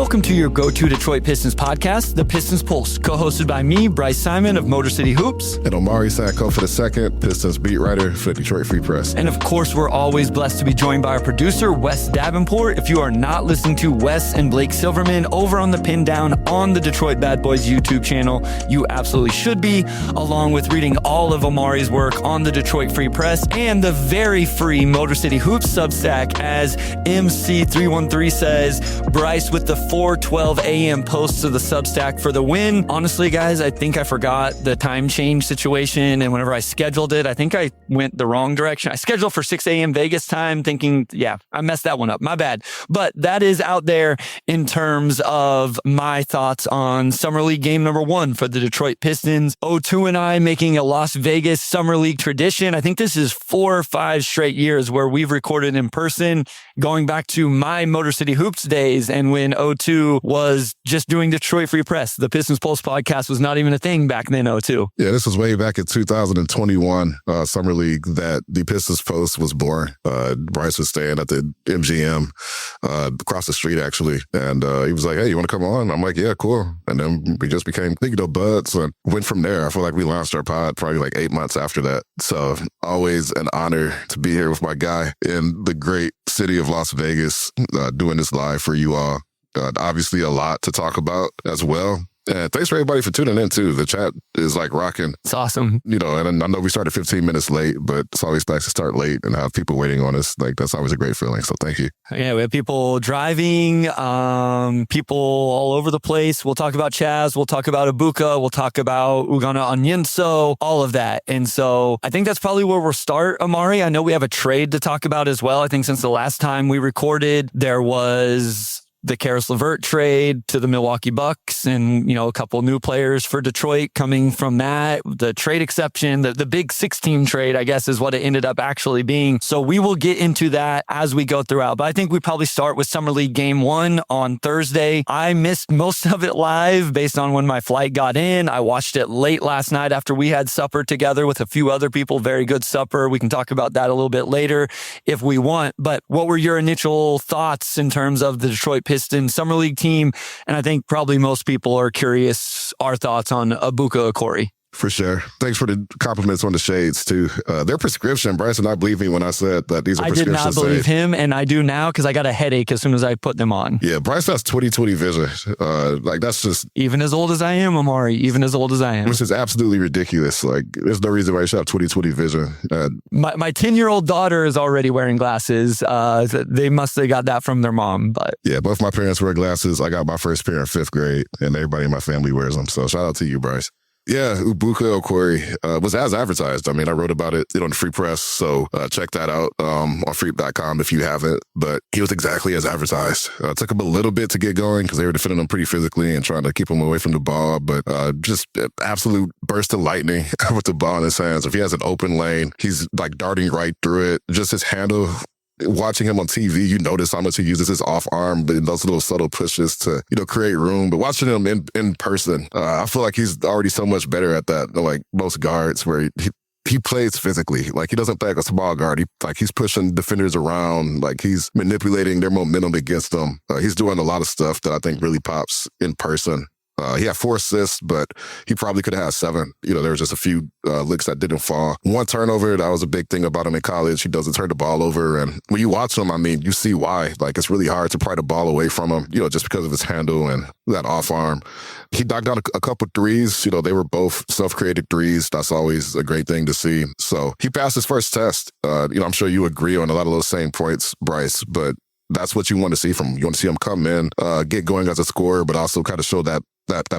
Welcome to your go-to Detroit Pistons podcast, the Pistons Pulse, co-hosted by me, Bryce Simon of Motor City Hoops. And Omari Sacco for the second, Pistons beat writer for the Detroit Free Press. And of course, we're always blessed to be joined by our producer, Wes Davenport. If you are not listening to Wes and Blake Silverman over on the Pin Down on the Detroit Bad Boys YouTube channel, you absolutely should be, along with reading all of Omari's work on the Detroit Free Press and the very free Motor City Hoops Substack. As MC313 says, Bryce with the 4:12 a.m. posts of the Substack for the win. Honestly, guys, I think I forgot the time change situation, and whenever I scheduled it, I think I went the wrong direction. I scheduled for 6 a.m. Vegas time thinking, I messed that one up. My bad. But that is out there in terms of my thoughts on Summer League game number 1 for the Detroit Pistons. O2 and I making a Las Vegas Summer League tradition. I think this is 4 or 5 straight years where we've recorded in person, going back to my Motor City Hoops days and when O2 was just doing Detroit Free Press. The Pistons Pulse podcast was not even a thing back then, O2. Yeah, this was way back in 2021 Summer League that the Pistons Post was born. Bryce was staying at the MGM across the street, actually. And he was like, hey, you want to come on? I'm like, yeah, cool. And then we just became, buds and went from there. I feel like we launched our pod probably like 8 months after that. So always an honor to be here with my guy in the great city of Las Vegas, doing this live for you all. Obviously a lot to talk about as well. And thanks for everybody for tuning in too. The chat is like rocking. It's awesome. And I know we started 15 minutes late, but it's always nice to start late and have people waiting on us. Like, that's always a great feeling. So thank you. Yeah, we have people driving, people all over the place. We'll talk about Chaz. We'll talk about Ebuka. We'll talk about Ugonna Onyenso, all of that. And so I think that's probably where we'll start, Omari. I know we have a trade to talk about as well. I think since the last time we recorded, there was the Karis LeVert trade to the Milwaukee Bucks and, a couple new players for Detroit coming from that. The trade exception, the big 6-team trade, I guess, is what it ended up actually being. So we will get into that as we go throughout. But I think we probably start with Summer League Game 1 on Thursday. I missed most of it live based on when my flight got in. I watched it late last night after we had supper together with a few other people. Very good supper. We can talk about that a little bit later if we want. But what were your initial thoughts in terms of the Detroit Pistons Summer League team? And I think probably most people are curious our thoughts on Ebuka Okorie. For sure. Thanks for the compliments on the shades, too. Their prescription, Bryce and I believe me when I said that these are prescription shades. I did not believe him, and I do now because I got a headache as soon as I put them on. Yeah, Bryce has 20/20 vision. That's just... Even as old as I am, Omari, even as old as I am. Which is absolutely ridiculous. Like, there's no reason why you should have 20/20 vision. My 10-year-old daughter is already wearing glasses. They must have got that from their mom. But yeah, both my parents wear glasses. I got my first pair in 5th grade, and everybody in my family wears them. So shout out to you, Bryce. Yeah, Ebuka Okorie was as advertised. I mean, I wrote about it on the Free Press, so check that out on freep.com if you haven't. But he was exactly as advertised. It took him a little bit to get going because they were defending him pretty physically and trying to keep him away from the ball, but just absolute burst of lightning with the ball in his hands. If he has an open lane, he's like darting right through it. Just his handle. Watching him on TV, you notice how much he uses his off arm, but those little subtle pushes to, create room. But watching him in person, I feel like he's already so much better at that than like most guards where he plays physically. Like, he doesn't play like a small guard. He's pushing defenders around. Like, he's manipulating their momentum against them. He's doing a lot of stuff that I think really pops in person. He had 4 assists, but he probably could have had 7. There was just a few licks that didn't fall. 1 turnover, that was a big thing about him in college. He doesn't turn the ball over. And when you watch him, I mean, you see why. Like, it's really hard to pry the ball away from him, just because of his handle and that off arm. He knocked down a couple threes. They were both self-created threes. That's always a great thing to see. So he passed his first test. I'm sure you agree on a lot of those same points, Bryce, but that's what you want to see from him. You want to see him come in, get going as a scorer, but also kind of show that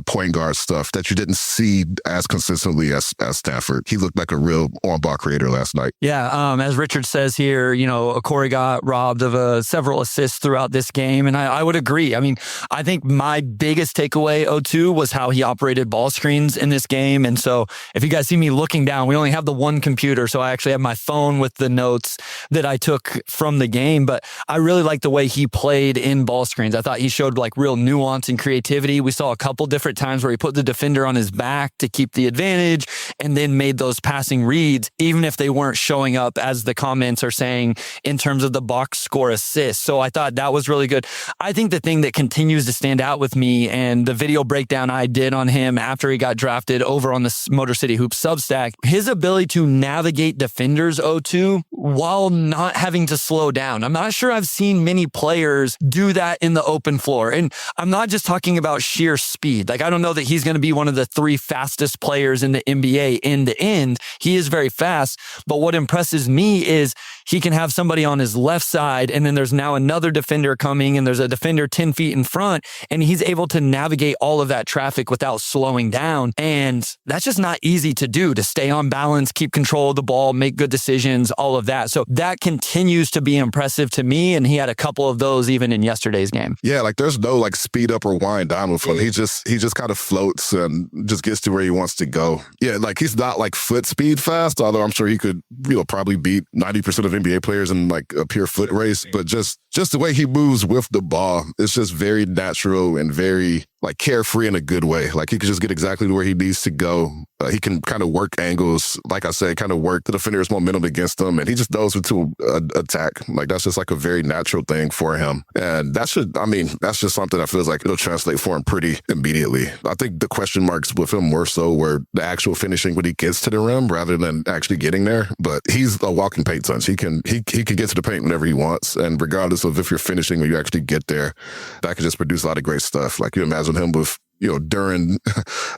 point guard stuff that you didn't see as consistently as Stanford. He looked like a real on-ball creator last night. Yeah, as Richard says here, Okorie got robbed of several assists throughout this game, and I would agree. I mean, I think my biggest takeaway, O2, was how he operated ball screens in this game. And so if you guys see me looking down, we only have the one computer, so I actually have my phone with the notes that I took from the game, but I really like the way he played in ball screens. I thought he showed like real nuance and creativity. We saw a couple couple different times where he put the defender on his back to keep the advantage and then made those passing reads, even if they weren't showing up, as the comments are saying, in terms of the box score assists. So I thought that was really good. I think the thing that continues to stand out with me, and the video breakdown I did on him after he got drafted over on the Motor City Hoops Substack, his ability to navigate defenders, O2, while not having to slow down. I'm not sure I've seen many players do that in the open floor. And I'm not just talking about sheer speed. Like, I don't know that he's going to be one of the 3 fastest players in the NBA end to end. He is very fast. But what impresses me is he can have somebody on his left side, and then there's now another defender coming, and there's a defender 10 feet in front, and he's able to navigate all of that traffic without slowing down. And that's just not easy to do, to stay on balance, keep control of the ball, make good decisions, all of that. So that continues to be impressive to me, and he had a couple of those even in yesterday's game. Yeah, like there's no like speed up or wind down with him. He just kind of floats and just gets to where he wants to go. Yeah, like he's not like foot speed fast, although I'm sure he could, probably beat 90% of NBA players in like a pure foot race. But just the way he moves with the ball, it's just very natural and very like carefree in a good way. Like he can just get exactly where he needs to go. He can kind of work angles, like I said, kind of work the defender's momentum against him, and he just knows to attack. Like that's just like a very natural thing for him, and that's just something that feels like it'll translate for him pretty immediately. I think the question marks with him more so were the actual finishing when he gets to the rim rather than actually getting there. But he's a walking paint punch. He can get to the paint whenever he wants, and regardless of if you're finishing or you actually get there, that can just produce a lot of great stuff. Like you imagine him with Duren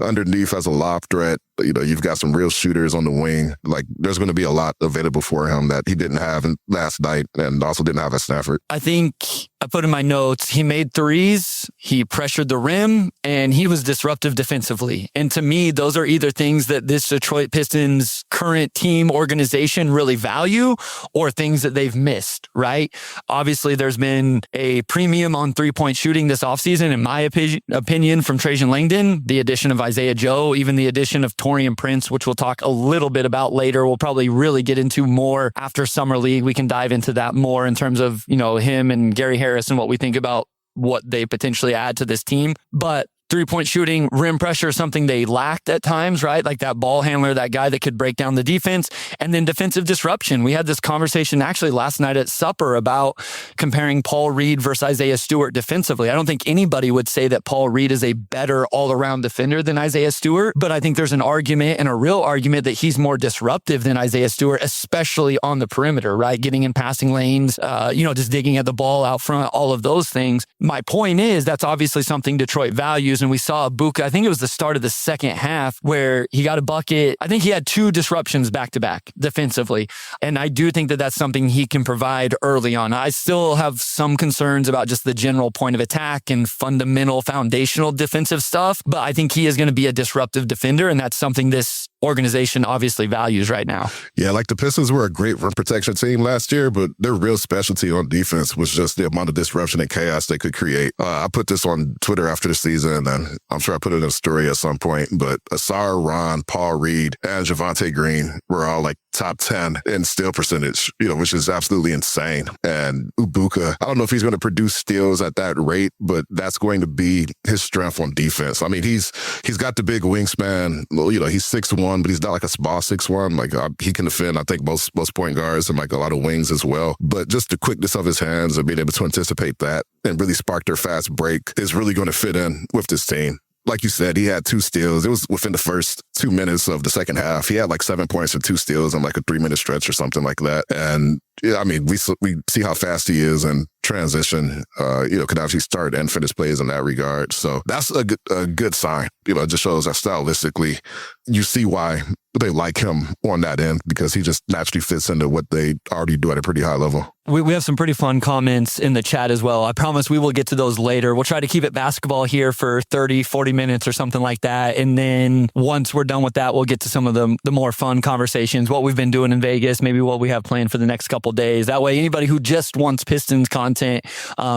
underneath as a lob threat. You've got some real shooters on the wing. Like there's going to be a lot available for him that he didn't have last night and also didn't have at Stanford. I think I put in my notes, he made threes, he pressured the rim, and he was disruptive defensively. And to me, those are either things that this Detroit Pistons current team organization really value or things that they've missed, right? Obviously, there's been a premium on three-point shooting this offseason, in my opinion, from Trajan Langdon, the addition of Isaiah Joe, even the addition of Taurean Prince, which we'll talk a little bit about later. We'll probably really get into more after Summer League. We can dive into that more in terms of, him and Gary Harris and what we think about what they potentially add to this team. But three-point shooting, rim pressure is something they lacked at times, right? Like that ball handler, that guy that could break down the defense, and then defensive disruption. We had this conversation actually last night at supper about comparing Paul Reed versus Isaiah Stewart defensively. I don't think anybody would say that Paul Reed is a better all-around defender than Isaiah Stewart, but I think there's an argument, and a real argument, that he's more disruptive than Isaiah Stewart, especially on the perimeter, right? Getting in passing lanes, just digging at the ball out front, all of those things. My point is that's obviously something Detroit values. And we saw Ebuka, I think it was the start of the second half, where he got a bucket. I think he had 2 disruptions back-to-back defensively. And I do think that that's something he can provide early on. I still have some concerns about just the general point of attack and fundamental foundational defensive stuff, but I think he is going to be a disruptive defender, and that's something this organization obviously values right now. Yeah, like the Pistons were a great rim protection team last year, but their real specialty on defense was just the amount of disruption and chaos they could create. I put this on Twitter after the season, and I'm sure I put it in a story at some point, but Asar, Ron, Paul Reed, and Javonte Green were all like top 10 in steal percentage, which is absolutely insane. And Ebuka, I don't know if he's going to produce steals at that rate, but that's going to be his strength on defense. I mean, he's got the big wingspan. He's 6'1", but he's not like a small 6'1". Like he can defend, I think, most point guards and like a lot of wings as well. But just the quickness of his hands and being able to anticipate that and really spark their fast break is really going to fit in with this team. Like you said, he had 2 steals. It was within the first 2 minutes of the second half. He had like 7 points and 2 steals in like a 3-minute stretch or something like that. And yeah, I mean, we see how fast he is in transition. Could actually start and finish plays in that regard. So that's a good sign. It just shows that stylistically, you see why they like him on that end, because he just naturally fits into what they already do at a pretty high level. We have some pretty fun comments in the chat as well. I promise we will get to those later. We'll try to keep it basketball here for 30, 40 minutes or something like that. And then once we're done with that, we'll get to some of the more fun conversations, what we've been doing in Vegas, maybe what we have planned for the next couple of days. That way, anybody who just wants Pistons content,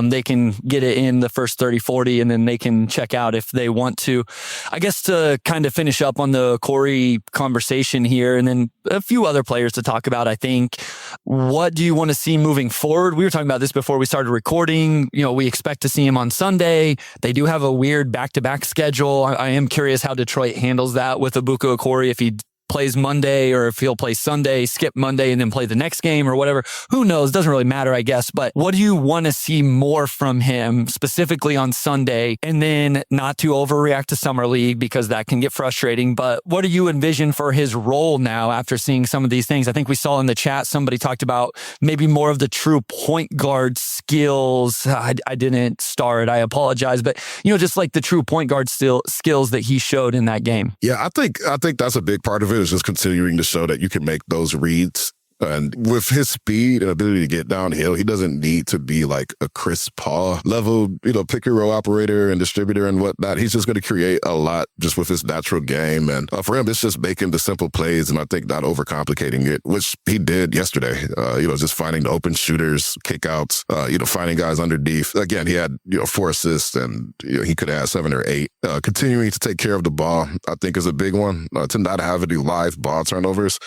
they can get it in the first 30, 40, and then they can check out if they want to. I guess to kind of finish up on the Okorie conversation here, and then a few other players to talk about, I think, what do you want to see moving forward? We were talking about this before we started recording. We expect to see him on Sunday. They do have a weird back-to-back schedule. I am curious how Detroit handles that with Ebuka Okorie, if he plays Monday or if he'll play Sunday, skip Monday and then play the next game or whatever. Who knows? Doesn't really matter, I guess. But what do you want to see more from him specifically on Sunday? And then not to overreact to Summer League because that can get frustrating. But what do you envision for his role now after seeing some of these things? I think we saw in the chat, somebody talked about maybe more of the true point guard skills. I didn't star it. I apologize. But, just like the true point guard skills that he showed in that game. Yeah, I think that's a big part of it, is just continuing to show that you can make those reads. And with his speed and ability to get downhill, he doesn't need to be like a Chris Paul level, pick and roll operator and distributor and whatnot. He's just going to create a lot just with his natural game. And for him, it's just making the simple plays and I think not overcomplicating it, which he did yesterday. Just finding the open shooters, kickouts, finding guys underneath. Again, he had, 4 assists and he could have 7 or 8. Continuing to take care of the ball, I think, is a big one. To not have any live ball turnovers.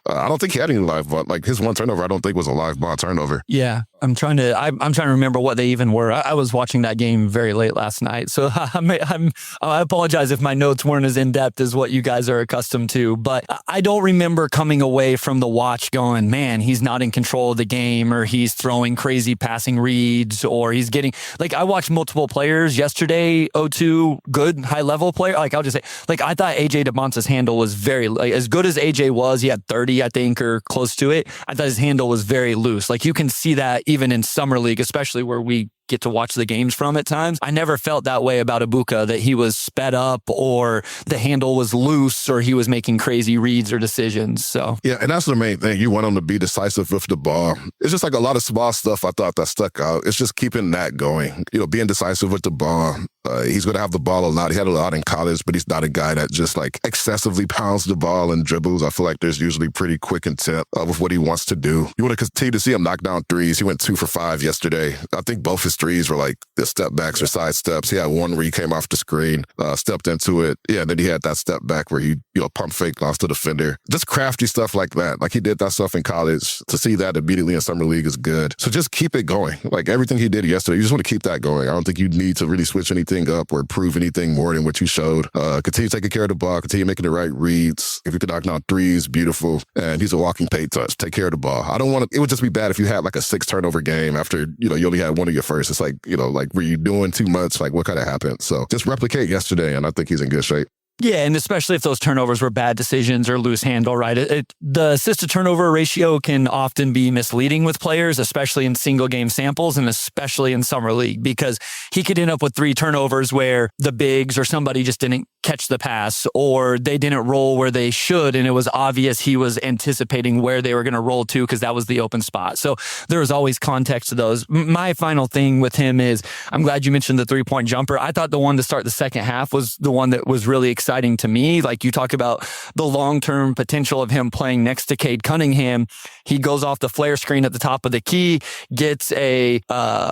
I don't think he had any live ball. Like his one turnover, I don't think was a live ball turnover. Yeah, I'm trying to remember what they even were. I was watching that game very late last night, so I apologize if my notes weren't as in depth as what you guys are accustomed to. But I don't remember coming away from the watch going, man, he's not in control of the game, or he's throwing crazy passing reads, or he's getting like I watched multiple players yesterday. O2, good high level player. Like I'll just say, like I thought AJ DeMonte's handle was very as good as AJ was. He had 30, I think, or close to it. I thought his handle was very loose. Like you can see that even in Summer League, especially where we get to watch the games from at times. I never felt that way about Ebuka, that he was sped up or the handle was loose or he was making crazy reads or decisions. So yeah, and that's the main thing. You want him to be decisive with the ball. It's just like a lot of small stuff I thought that stuck out. It's just keeping that going. Being decisive with the ball. He's going to have the ball a lot. He had a lot in college, but he's not a guy that just like excessively pounds the ball and dribbles. I feel like there's usually pretty quick intent with what he wants to do. You want to continue to see him knock down threes. He went 2 for 5 yesterday. I think both his threes were like the step backs or side steps. He had one where he came off the screen, stepped into it. Yeah, and then he had that step back where he, pump fake lost the defender. Just crafty stuff like that. Like he did that stuff in college. To see that immediately in Summer League is good. So just keep it going. Like everything he did yesterday, you just want to keep that going. I don't think you need to really switch anything up or prove anything more than what you showed. Continue taking care of the ball, continue making the right reads. If you can knock down threes, beautiful. And he's a walking paint touch. Take care of the ball. I don't want to, it would just be bad if you had like a 6 turnover game after, you only had one of your first. It's like, like were you doing too much? Like what kind of happened? So just replicate yesterday and I think he's in good shape. Yeah, and especially if those turnovers were bad decisions or loose handle, right? The assist to turnover ratio can often be misleading with players, especially in single game samples and especially in Summer League, because he could end up with 3 turnovers where the bigs or somebody just didn't catch the pass or they didn't roll where they should. And it was obvious he was anticipating where they were going to roll to because that was the open spot. So there was always context to those. My final thing with him is I'm glad you mentioned the 3-point jumper. I thought the one to start the second half was the one that was really exciting to me. Like you talk about the long-term potential of him playing next to Cade Cunningham. He goes off the flare screen at the top of the key, gets a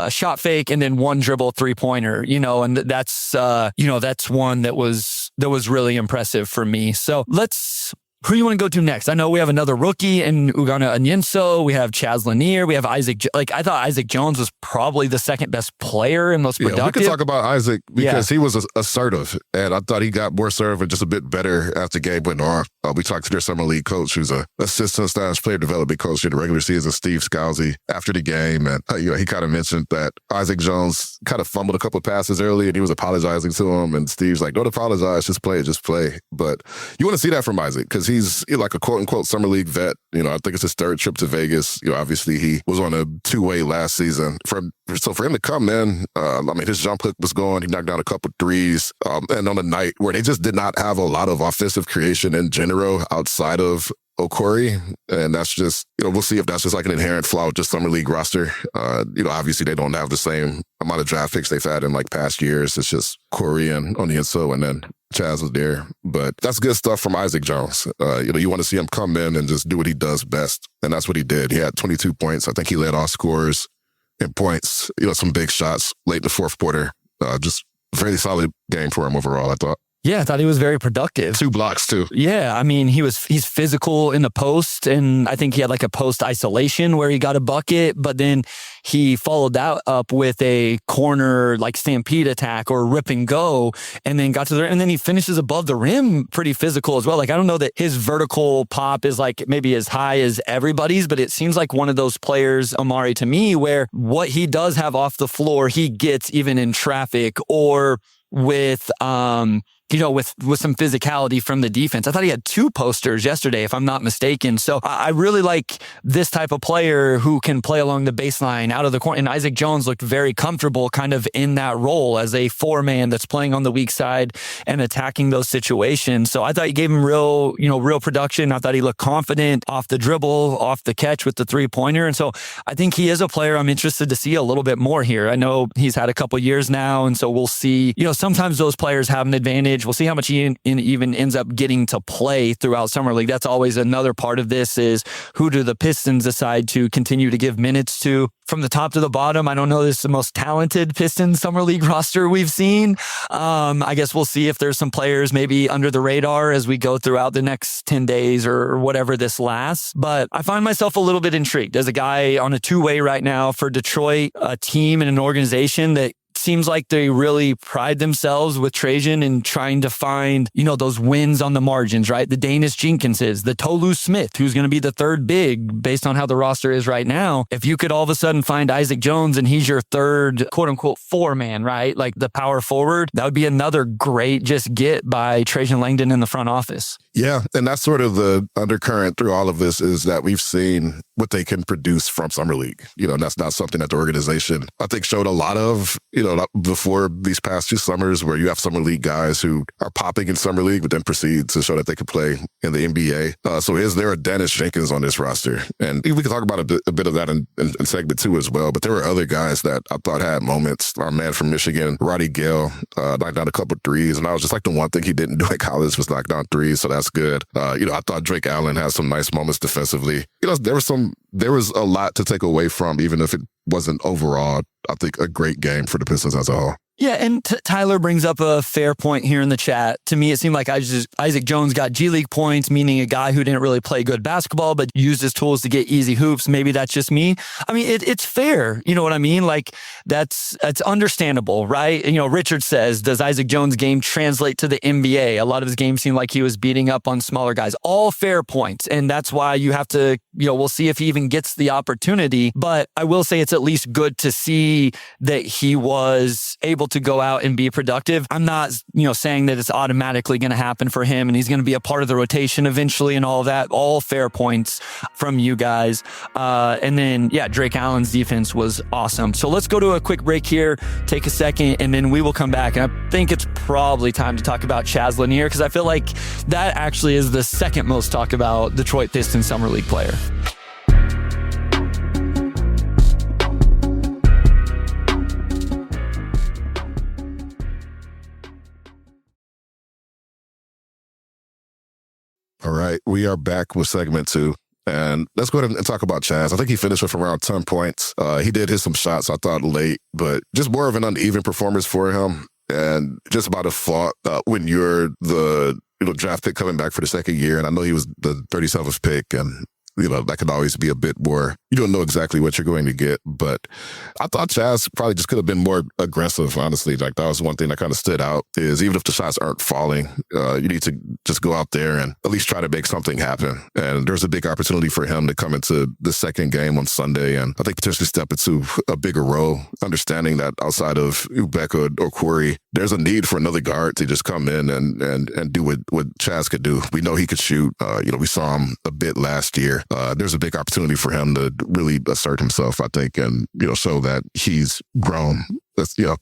shot fake, and then one dribble 3-pointer, and that's one that was really impressive for me. So who do you want to go to next? I know we have another rookie in Ugonna Onyenso. We have Chaz Lanier. We have Isaac. I thought Isaac Jones was probably the second best player and most productive. We could talk about Isaac because he was assertive, and I thought he got more assertive and just a bit better as the game went on. We talked to their Summer League coach, who's a assistant/player development coach in the regular season, Steve Scalzi, after the game, and he kind of mentioned that Isaac Jones kind of fumbled a couple of passes early, and he was apologizing to him, and Steve's like, "Don't apologize, just play. But you want to see that from Isaac because he's like a quote-unquote Summer League vet. I think it's his 3rd trip to Vegas. Obviously he was on a 2-way last season. So for him to come in, his jump hook was going. He knocked down a couple threes. And on a night where they just did not have a lot of offensive creation in general outside of Okorie, and that's just, we'll see if that's just like an inherent flaw with the Summer League roster. Obviously they don't have the same amount of draft picks they've had in like past years. It's just Okorie and Onyenso, and then Chaz was there. But that's good stuff from Isaac Jones. You want to see him come in and just do what he does best, and that's what he did. He had 22 points. I think he led all scorers in points. Some big shots late in the 4th quarter. Just a very solid game for him overall, I thought. Yeah, I thought he was very productive. 2 blocks too. Yeah, I mean, he's physical in the post, and I think he had like a post isolation where he got a bucket, but then he followed that up with a corner like stampede attack or rip and go, and then got to the rim, and then he finishes above the rim pretty physical as well. Like, I don't know that his vertical pop is like maybe as high as everybody's, but it seems like one of those players, Omari, to me, where what he does have off the floor, he gets even in traffic or with with some physicality from the defense. I thought he had 2 posters yesterday, if I'm not mistaken. So I really like this type of player who can play along the baseline, out of the corner. And Isaac Jones looked very comfortable kind of in that role as a 4-man that's playing on the weak side and attacking those situations. So I thought he gave him real production. I thought he looked confident off the dribble, off the catch with the 3-pointer. And so I think he is a player I'm interested to see a little bit more here. I know he's had a couple years now, and so we'll see. Sometimes those players have an advantage. We'll see how much he even ends up getting to play throughout Summer League. That's always another part of this, is who do the Pistons decide to continue to give minutes to? From the top to the bottom, I don't know this is the most talented Pistons Summer League roster we've seen. I guess we'll see if there's some players maybe under the radar as we go throughout the next 10 days or whatever this lasts. But I find myself a little bit intrigued as a guy on a 2-way right now for Detroit, a team and an organization that seems like they really pride themselves with Trajan in trying to find, those wins on the margins, right? The Danis Jenkinses, the Tolu Smith, who's going to be the 3rd big based on how the roster is right now. If you could all of a sudden find Isaac Jones and he's your 3rd, quote unquote, 4-man, right? Like the power forward, that would be another great just get by Trajan Langdon in the front office. Yeah, and that's sort of the undercurrent through all of this, is that we've seen what they can produce from Summer League. And that's not something that the organization, I think, showed a lot of, before these past 2 summers, where you have Summer League guys who are popping in Summer League, but then proceed to show that they can play in the NBA. So is there a Dennis Jenkins on this roster? And we can talk about a bit of that in segment 2 as well, but there were other guys that I thought had moments. Our man from Michigan, Roddy Gale, knocked down a couple of threes, and I was just like, the one thing he didn't do at college was knock down threes, so that's good. I thought Drake Allen had some nice moments defensively. There was a lot to take away from, even if it wasn't overall, I think, a great game for the Pistons as a whole. Yeah, and Tyler brings up a fair point here in the chat. To me, it seemed like Isaac Jones got G League points, meaning a guy who didn't really play good basketball, but used his tools to get easy hoops. Maybe that's just me. I mean, it's fair. You know what I mean? Like, that's understandable, right? Richard says, does Isaac Jones' game translate to the NBA? A lot of his games seemed like he was beating up on smaller guys. All fair points. And that's why you have to, we'll see if he even gets the opportunity. But I will say it's at least good to see that he was able to go out and be productive. I'm not, saying that it's automatically going to happen for him and he's going to be a part of the rotation eventually and all of that. All fair points from you guys. And then, Drake Allen's defense was awesome. So let's go to a quick break here, take a second, and then we will come back. And I think it's probably time to talk about Chaz Lanier, because I feel like that actually is the second most talked about Detroit Pistons Summer League player. All right, we are back with segment 2. And let's go ahead and talk about Chaz. I think he finished with around 10 points. He did hit some shots, I thought, late, but just more of an uneven performance for him. And just about a fault when you're the draft pick coming back for the 2nd year. And I know he was the 37th pick, and that could always be a bit more. You don't know exactly what you're going to get, but I thought Chaz probably just could have been more aggressive, honestly. Like, that was one thing that kind of stood out, is even if the shots aren't falling, you need to just go out there and at least try to make something happen. And there's a big opportunity for him to come into the 2nd game on Sunday and I think potentially step into a bigger role, understanding that outside of Ebuka Okorie, there's a need for another guard to just come in and do what Chaz could do. We know he could shoot. We saw him a bit last year. There's a big opportunity for him to really assert himself, I think, and, show that he's grown,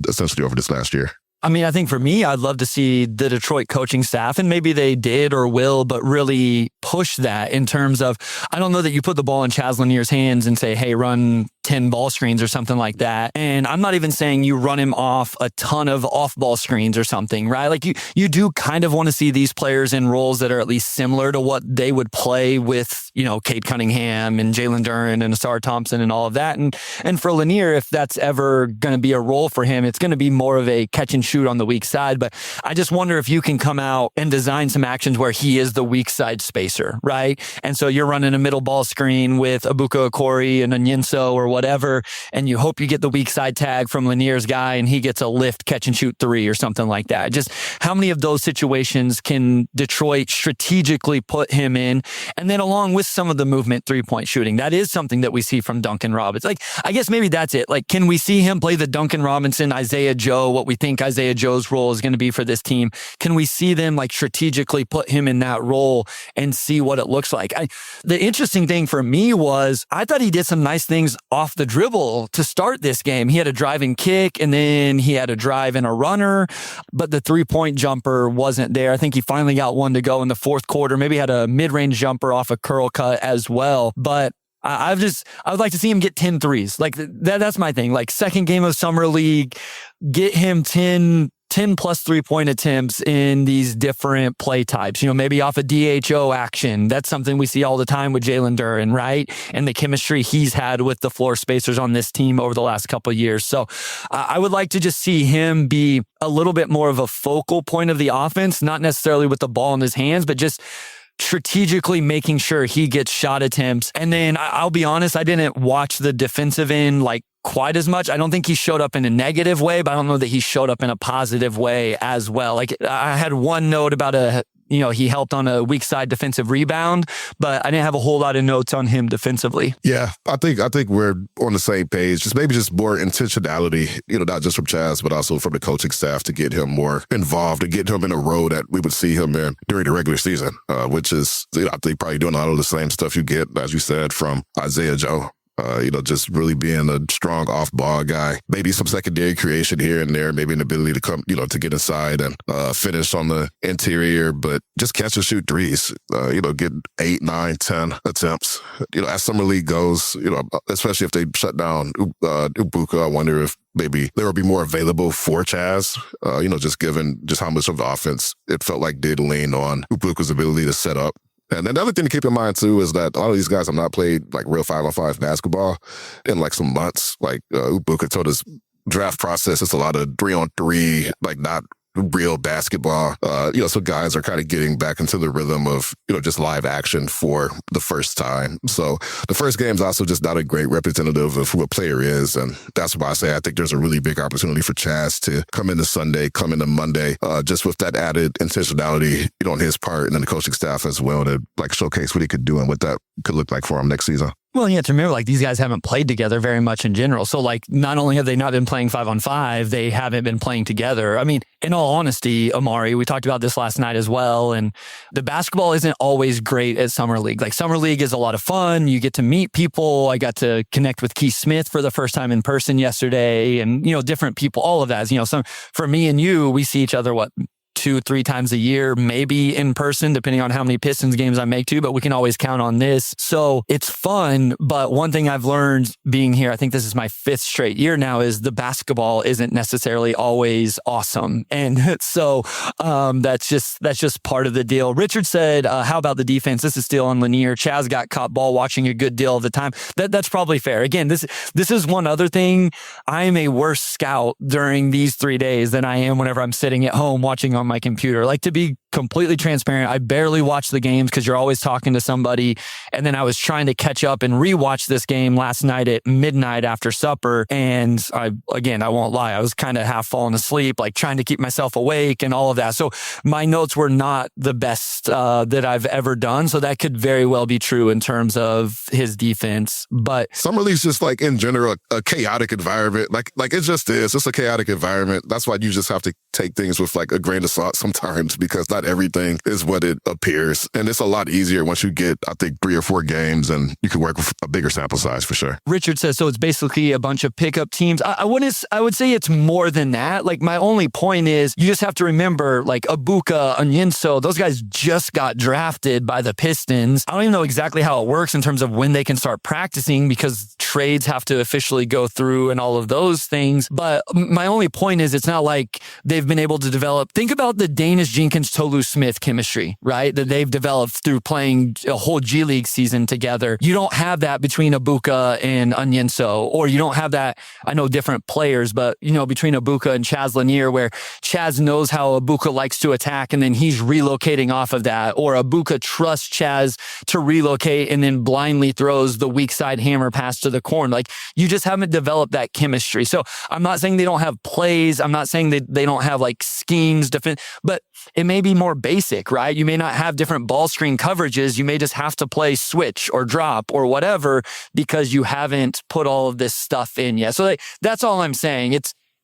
essentially over this last year. I mean, I think for me, I'd love to see the Detroit coaching staff, and maybe they did or will, but really push that in terms of, I don't know that you put the ball in Chaz Lanier's hands and say, hey, run 10 ball screens or something like that. And I'm not even saying you run him off a ton of off-ball screens or something, right? Like you do kind of want to see these players in roles that are at least similar to what they would play with, Cade Cunningham and Jalen Duren and Asar Thompson and all of that. And for Lanier, if that's ever going to be a role for him, it's going to be more of a catch and shoot on the weak side. But I just wonder if you can come out and design some actions where he is the weak side spacer, right? And so you're running a middle ball screen with Ebuka Okorie and Anyinso or whatever, and you hope you get the weak side tag from Lanier's guy and he gets a lift catch and shoot three or something like that. Just how many of those situations can Detroit strategically put him in? And then along with some of the movement 3-point shooting, that is something that we see from Duncan Robinson. Like, I guess maybe that's it. Like, can we see him play the Duncan Robinson, Isaiah Joe, what we think Isaiah Joe's role is going to be for this team? Can we see them like strategically put him in that role and see what it looks like? The interesting thing for me was I thought he did some nice things off the dribble to start this game. He had a drive and kick, and then he had a drive and a runner, but the 3-point jumper wasn't there. I think he finally got one to go in the fourth quarter. Maybe had a mid-range jumper off a curl cut as well. But I would like to see him get 10 threes. Like that's my thing. Like second game of Summer League, get him 10 plus 3-point attempts in these different play types, maybe off a DHO action. That's something we see all the time with Jalen Duren, right? And the chemistry he's had with the floor spacers on this team over the last couple of years. So I would like to just see him be a little bit more of a focal point of the offense, not necessarily with the ball in his hands, but just strategically making sure he gets shot attempts. And then I'll be honest, I didn't watch the defensive end like quite as much. I don't think he showed up in a negative way, but I don't know that he showed up in a positive way as well. Like I had one note about he helped on a weak side defensive rebound, but I didn't have a whole lot of notes on him defensively. Yeah, I think we're on the same page. Just more intentionality, not just from Chaz, but also from the coaching staff to get him more involved and get him in a role that we would see him in during the regular season, which is, I think, probably doing a lot of the same stuff you get, as you said, from Isaiah Joe. Just really being a strong off-ball guy. Maybe some secondary creation here and there, maybe an ability to come, to get inside and finish on the interior, but just catch and shoot threes, get 8, 9, 10 attempts. As Summer League goes, especially if they shut down Ebuka, I wonder if maybe there will be more available for Chaz, just given just how much of the offense it felt like did lean on Ebuka's ability to set up. And another thing to keep in mind, too, is that a lot of these guys have not played, like, real 5-on-5 basketball in, like, some months. Like, Ebuka told his draft process, it's a lot of 3-on-3, like, not real basketball. So guys are kind of getting back into the rhythm of, just live action for the first time. So the first game's also just not a great representative of who a player is. And that's why I say I think there's a really big opportunity for Chaz to come into Sunday, come into Monday, just with that added intentionality, on his part and then the coaching staff as well to like showcase what he could do and what that could look like for him next season. Well, you have to remember, like, these guys haven't played together very much in general. So, like, not only have they not been playing 5-on-5, they haven't been playing together. I mean, in all honesty, Omari, we talked about this last night as well, and the basketball isn't always great at Summer League. Like, Summer League is a lot of fun. You get to meet people. I got to connect with Keith Smith for the first time in person yesterday, and, different people, all of that. For me and you, we see each other, 2-3 times a year, maybe in person, depending on how many Pistons games I make too, but we can always count on this. So it's fun. But one thing I've learned being here, I think this is my 5th straight year now, is the basketball isn't necessarily always awesome. And so that's just part of the deal. Richard said, how about the defense? This is still on Lanier. Chaz got caught ball watching a good deal of the time. That's probably fair. Again, this is one other thing. I am a worse scout during these 3 days than I am whenever I'm sitting at home watching on my computer. Like, to be completely transparent, I barely watch the games because you're always talking to somebody. And then I was trying to catch up and rewatch this game last night at midnight after supper. And I won't lie, I was kind of half falling asleep, like trying to keep myself awake and all of that. So my notes were not the best that I've ever done. So that could very well be true in terms of his defense. But Summer League's just like in general a chaotic environment. Like it just is. It's a chaotic environment. That's why you just have to take things with like a grain of salt sometimes, because not not everything is what it appears. And it's a lot easier once you get, I think, 3 or 4 games and you can work with a bigger sample size for sure. Richard says, so it's basically a bunch of pickup teams. I would say it's more than that. Like, my only point is you just have to remember, like, Ebuka, Onyenso, those guys just got drafted by the Pistons. I don't even know exactly how it works in terms of when they can start practicing because trades have to officially go through and all of those things. But my only point is it's not like they've been able to develop. Think about the Danish Jenkins, Tolu Smith chemistry, right? That they've developed through playing a whole G League season together. You don't have that between Ebuka and Onyenso, or you don't have that. I know different players, but between Ebuka and Chaz Lanier, where Chaz knows how Ebuka likes to attack and then he's relocating off of that, or Ebuka trusts Chaz to relocate and then blindly throws the weak side hammer pass to the corner. Like, you just haven't developed that chemistry. So I'm not saying they don't have plays. I'm not saying that they don't have like schemes, but it may be more basic, right? You may not have different ball screen coverages. You may just have to play switch or drop or whatever because you haven't put all of this stuff in yet. So that's all I'm saying.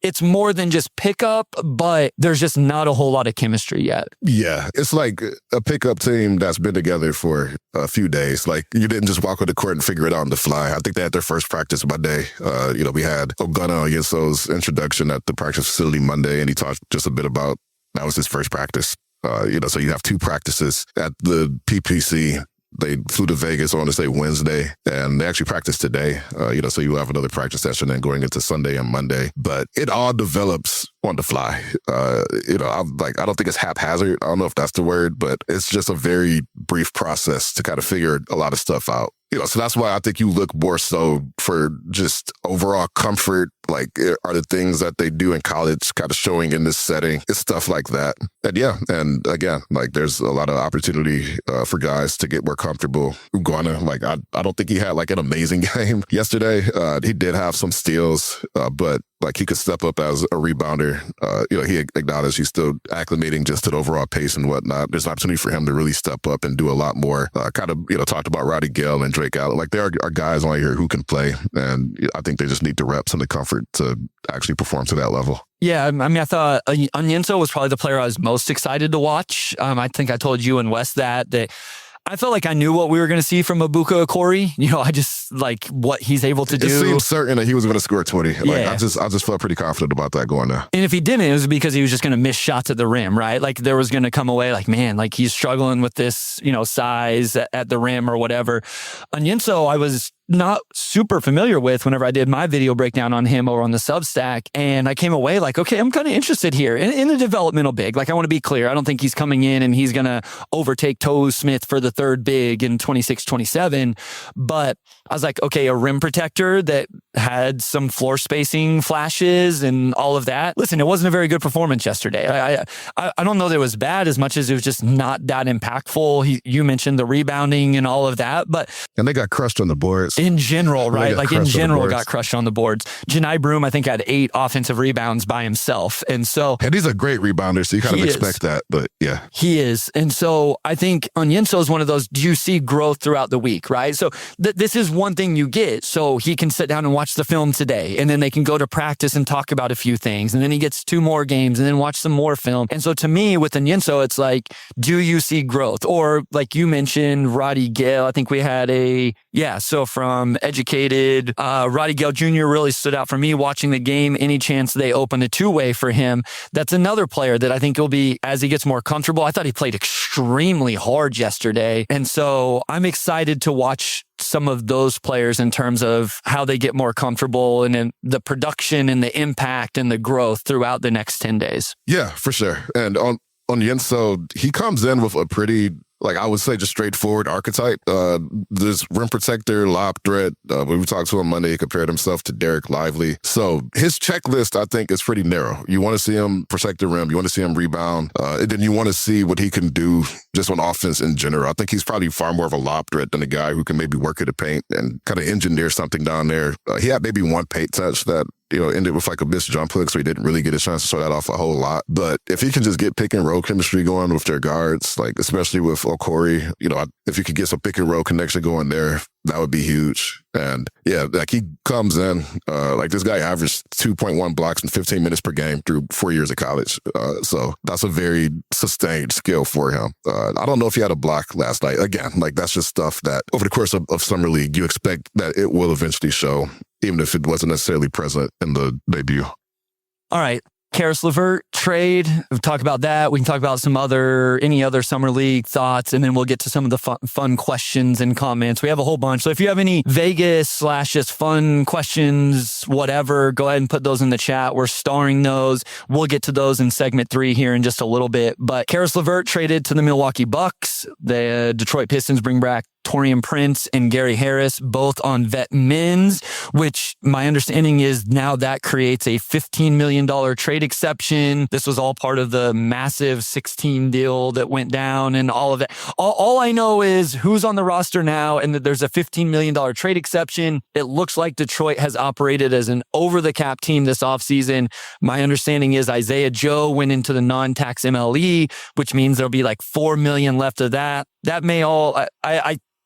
It's more than just pickup, but there's just not a whole lot of chemistry yet. Yeah, it's like a pickup team that's been together for a few days. Like, you didn't just walk on the court and figure it out on the fly. I think they had their first practice Monday. We had Ogana Onyenso's introduction at the practice facility Monday, and he talked just a bit about that was his first practice. So you have 2 practices at the PPC. They flew to Vegas, I want to say Wednesday, and they actually practiced today. So you have another practice session then going into Sunday and Monday. But it all develops on the fly. I don't think it's haphazard. I don't know if that's the word, but it's just a very brief process to kind of figure a lot of stuff out. So that's why I think you look more so for just overall comfort. Like, are the things that they do in college kind of showing in this setting? It's stuff like that. And yeah, and again, like, there's a lot of opportunity for guys to get more comfortable. Ugana, like, I don't think he had like an amazing game yesterday. He did have some steals, but like, he could step up as a rebounder. He acknowledged he's still acclimating just to the overall pace and whatnot. There's an opportunity for him to really step up and do a lot more. Talked about Roddy Gale and Drake Allen. Like, there are guys on here who can play, and I think they just need the reps and the comfort to actually perform to that level. Yeah, I mean, I thought Onyenso was probably the player I was most excited to watch. I think I told you and Wes that I felt like I knew what we were going to see from Ebuka Okorie. I just like what he's able to do. It seemed certain that he was going to score 20. Yeah. Like, I just felt pretty confident about that going there. And if he didn't, it was because he was just going to miss shots at the rim, right? Like, there was going to come away like, man, like, he's struggling with this, size at the rim or whatever. Onyenso, I was not super familiar with whenever I did my video breakdown on him or on the Substack. And I came away like, okay, I'm kind of interested here in the developmental big. Like, I want to be clear. I don't think he's coming in and he's going to overtake Tolu Smith for the 3rd big in 26-27. But I was like, okay, a rim protector that had some floor spacing flashes and all of that. Listen, it wasn't a very good performance yesterday. I don't know that it was bad as much as it was just not that impactful. You mentioned the rebounding and all of that, and they got crushed on the boards. In general, right? Like, in general, got crushed on the boards. Janai Broom, I think, had 8 offensive rebounds by himself. And he's a great rebounder, so you kind of expect that, but yeah. He is. And so I think Onyenso is one of those, do you see growth throughout the week, right? So this is one thing you get. So he can sit down and watch the film today, and then they can go to practice and talk about a few things. And then he gets 2 more games and then watch some more film. And so to me, with Onyenso, it's like, do you see growth? Or like you mentioned, Roddy Gale, I think we had so from Educated, Roddy Gale Jr. really stood out for me watching the game. Any chance they open a 2-way for him, that's another player that I think will be, as he gets more comfortable. I thought he played extremely hard yesterday. And so I'm excited to watch some of those players in terms of how they get more comfortable and in the production and the impact and the growth throughout the next 10 days. Yeah, for sure. And on Yenso, he comes in with a pretty, like, I would say, just straightforward archetype. This rim protector, lob threat. When we talked to him Monday, he compared himself to Derek Lively. So his checklist, I think, is pretty narrow. You want to see him protect the rim. You want to see him rebound. And then you want to see what he can do just on offense in general. I think he's probably far more of a lob threat than a guy who can maybe work at the paint and kind of engineer something down there. He had maybe 1 paint touch that ended with like a missed jump hook, so he didn't really get a chance to show that off a whole lot. But if he can just get pick and roll chemistry going with their guards, like especially with Okorie, if you could get some pick and roll connection going there, that would be huge. And yeah, like he comes in, like this guy averaged 2.1 blocks in 15 minutes per game through 4 years of college. So that's a very sustained skill for him. I don't know if he had a block last night. Again, like that's just stuff that over the course of Summer League, you expect that it will eventually show, even if it wasn't necessarily present in the debut. All right. Karis LeVert trade. We'll talk about that. We can talk about any other Summer League thoughts, and then we'll get to some of the fun questions and comments. We have a whole bunch. So if you have any Vegas / just fun questions, whatever, go ahead and put those in the chat. We're starring those. We'll get to those in segment 3 here in just a little bit. But Karis LeVert traded to the Milwaukee Bucks. The Detroit Pistons bring back Taurean Prince and Gary Harris, both on vet mins, which my understanding is now that creates a $15 million trade exception. This was all part of the massive 16 deal that went down and all of that. All I know is who's on the roster now and that there's a $15 million trade exception. It looks like Detroit has operated as an over-the-cap team this offseason. My understanding is Isaiah Joe went into the non-tax MLE, which means there'll be like $4 million left of that. That may all...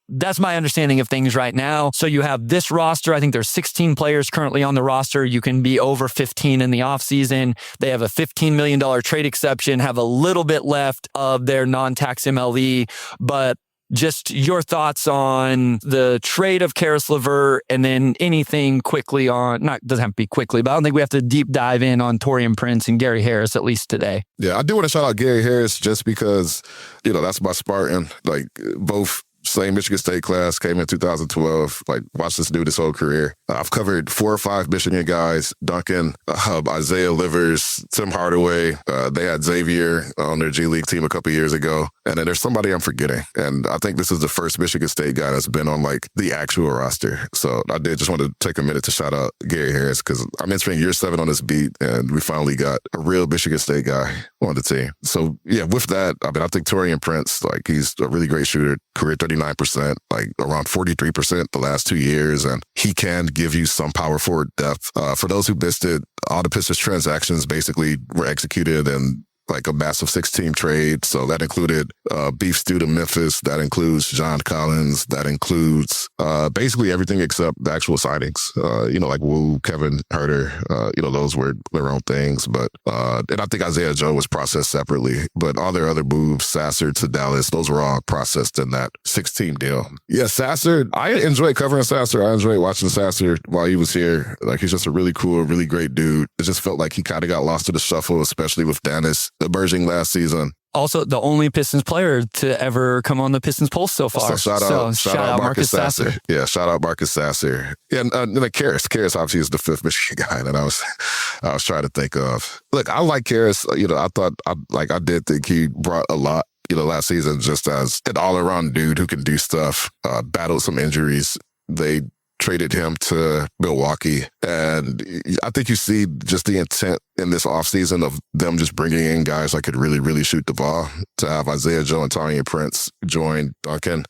That's my understanding of things right now. So you have this roster. I think there's 16 players currently on the roster. You can be over 15 in the offseason. They have a $15 million trade exception, have a little bit left of their non-tax MLE. But just your thoughts on the trade of Karis LeVert, and then anything quickly on, doesn't have to be quickly, but I don't think we have to deep dive in on Taurean Prince and Gary Harris, at least today. Yeah, I do want to shout out Gary Harris just because, that's my Spartan. Like both same Michigan State class, came in 2012. Like, watched this dude his whole career. I've covered 4 or 5 Michigan guys: Duncan, Isaiah Livers, Tim Hardaway. They had Xavier on their G League team a couple years ago. And then there's somebody I'm forgetting. And I think this is the first Michigan State guy that's been on like the actual roster. So I did just want to take a minute to shout out Gary Harris because I'm entering year 7 on this beat, and we finally got a real Michigan State guy on the team. So yeah, with that, I think Taurean Prince, like he's a really great shooter, career 39%, like around 43% the last 2 years. And he can give you some power forward depth. For those who missed it, all the Pistons transactions basically were executed in like a massive 6-team trade. So that included Beef Stew to Memphis. That includes John Collins. That includes basically everything except the actual signings. Like Wu, Kevin Herter, those were their own things. But and I think Isaiah Joe was processed separately. But all their other moves, Sasser to Dallas, those were all processed in that 6-team deal. Yeah, Sasser, I enjoyed covering Sasser. I enjoyed watching Sasser while he was here. Like, he's just a really cool, really great dude. It just felt like he kind of got lost in the shuffle, especially with Dennis emerging last season. Also, the only Pistons player to ever come on the Pistons Pulse so far. So shout out Marcus Sasser. Yeah, shout out Marcus Sasser. Yeah, and then Karis. Karis obviously is the 5th Michigan guy that I was trying to think of. Look, I like Karis. I did think he brought a lot, last season, just as an all-around dude who can do stuff, battled some injuries. They traded him to Milwaukee. And I think you see just the intent in this offseason of them just bringing in guys that could really, really shoot the ball. To have Isaiah Joe and Taurean Prince join Duncan.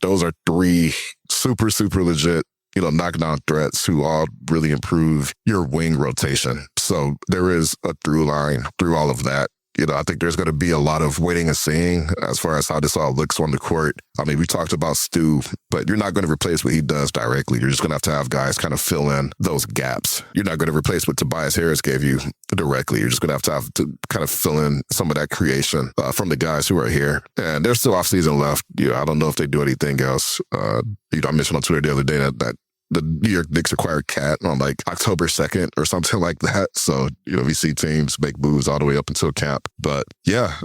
Those are 3 super, super legit, knockdown threats who all really improve your wing rotation. So there is a through line through all of that. I think there's going to be a lot of waiting and seeing as far as how this all looks on the court. I mean, we talked about Stu, but you're not going to replace what he does directly. You're just going to have guys kind of fill in those gaps. You're not going to replace what Tobias Harris gave you directly. You're just going to have to kind of fill in some of that creation from the guys who are here. And there's still offseason left. I don't know if they do anything else. I mentioned on Twitter the other day that the New York Knicks acquired Cat on like October 2nd or something like that. So, we see teams make moves all the way up until camp. But yeah,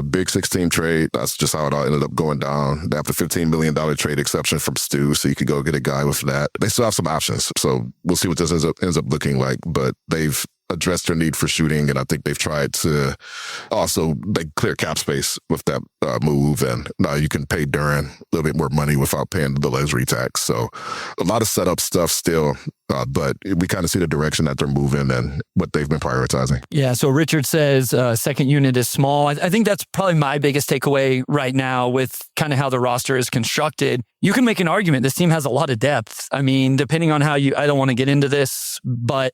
big 6-team trade. That's just how it all ended up going down. They have the $15 million trade exception from Stu, so you could go get a guy with that. They still have some options. So we'll see what this ends up looking like. But they've addressed their need for shooting, and I think they've tried to also clear cap space with that move. And now you can pay Duren a little bit more money without paying the luxury tax. So a lot of setup stuff still, but we kind of see the direction that they're moving and what they've been prioritizing. Yeah, so Richard says second unit is small. I think that's probably my biggest takeaway right now with kind of how the roster is constructed. You can make an argument this team has a lot of depth. I mean, depending on how I don't want to get into this, but